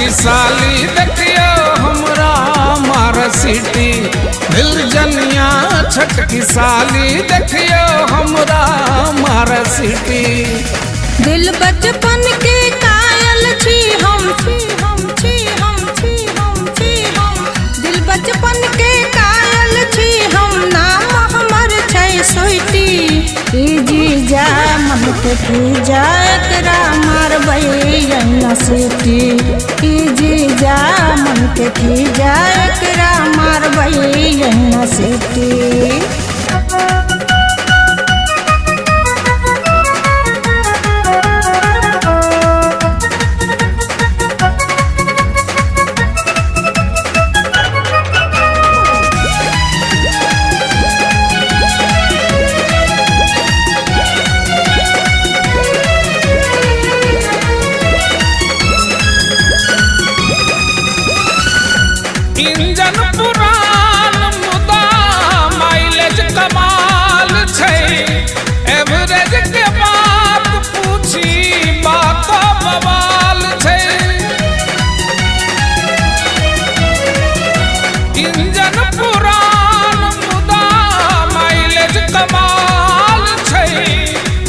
छटकी साली देखियो हमरा मार सीटी दिल जनिया छटकी साली देखियो हमरा मार सीटी। दिल बचपन के कायल छी हम दिल बचपन के कायल छी हम नाम हमर छै सोइटी। जीजा मन के पूजा एकरा मारबै सीटी। जीजा मन के पूजा एकरा मारबै सीटी। इंजन पुरान मुदा माइलेज कमाल छै। एवरेज के बात पूछी बात बवाल छै। इंजन पुरान मुदा माइलेज कमाल छै।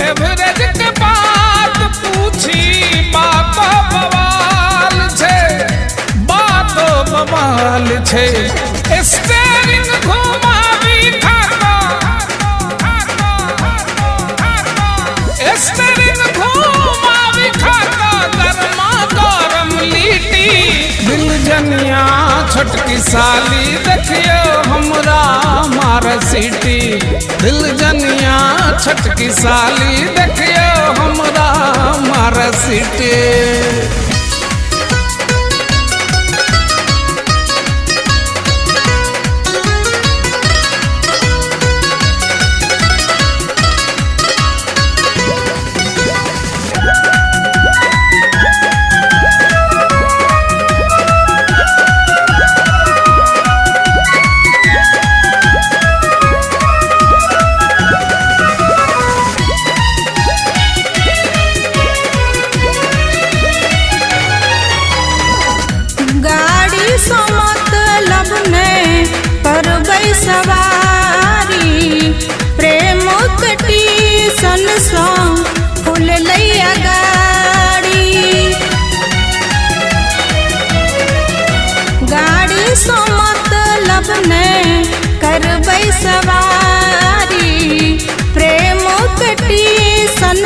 एवरेज के बात पूछी बात बवाल छै। बात बवाल छै। स्टीयरिंग घुमावी खाता स्टीयरिंग घुमावी खाता गरमा गरम लिट्टी। दिल जनिया छटकी साली देखियो हमरा मार सीटी। दिल जनिया छटकी साली देखियो हमरा मार सीटी। सवारी प्रेम कटी सन फूल लैया गाड़ी। गाड़ी सो मतलब ने करबै सवारी प्रेम कटी सन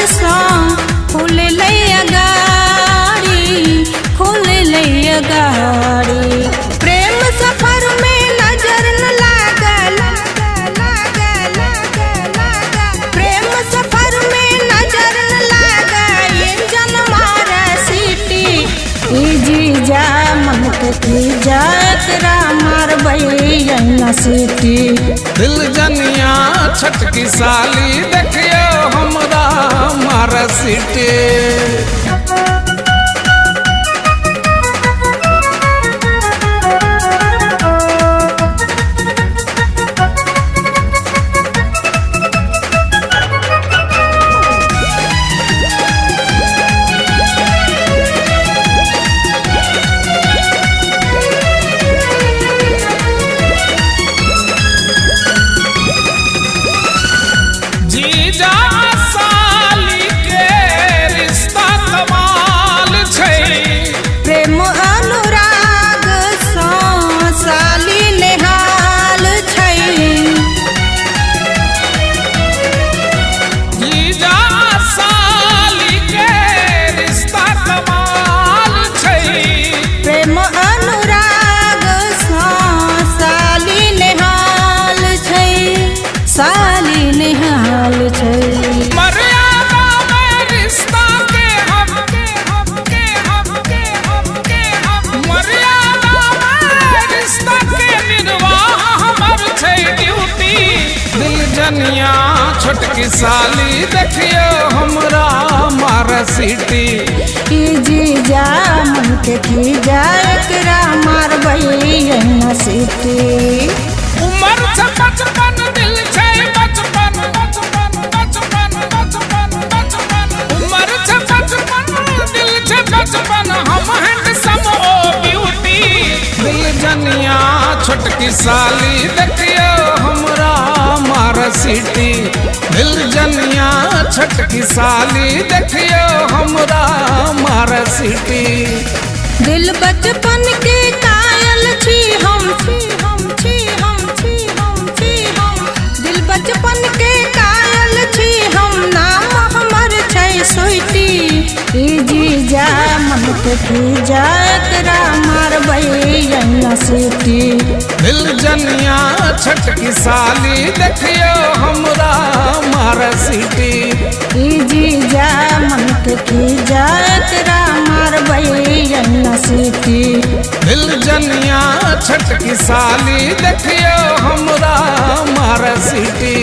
फूल लैया गाड़ी फूल लैया गाड़ी। प्रेम सफर में नजर न लागल प्रेम सफर में नजर न लागल इंजन मार सीटी। जीजा मन के पूजा एकरा मारबै सीटी। दिल जनिया छटकी साली देखियो हमरा मार सीटी। जीजा साली के रिश्ता कमाल छै। प्रेम अनुराग सँ साली नेहाल छै। जीजा साली के रिश्ता कमाल छै। प्रेम अनुराग सँ साली नेहाल छै साली नेहाल छै। मर्यादा में रिश्ता के मर्यादा में रिश्ता के निर्वाह हमर छै ड्यूटी। दिल जनिया छोटकी साली देखियो हमरा मार सीटी। जीजा मन के खीजा एकरा मारबै सीटी। उम्र से बचपन दिल छै बचपन उम्र से बचपन दिल छै बचपन हम हैंडसम ओ साली देखियो हमरा मार सीटी दिल जनिया छटकी साली देखियो हमरा मार सीटी। दिल बचपन के कायल छी हम दिल बचपन के कायल छी हम नाम हमर छै स्वीटी। ई जीजा मन पे खीजा एकरा मारबै सीटी। दिल जनिया छटकी साली देखियो हमरा मार सीटी। ई जीजा मन पे खीजा एकरा मारबै सीटी। दिल जनिया छटकी साली देखियो हमरा मार सीटी।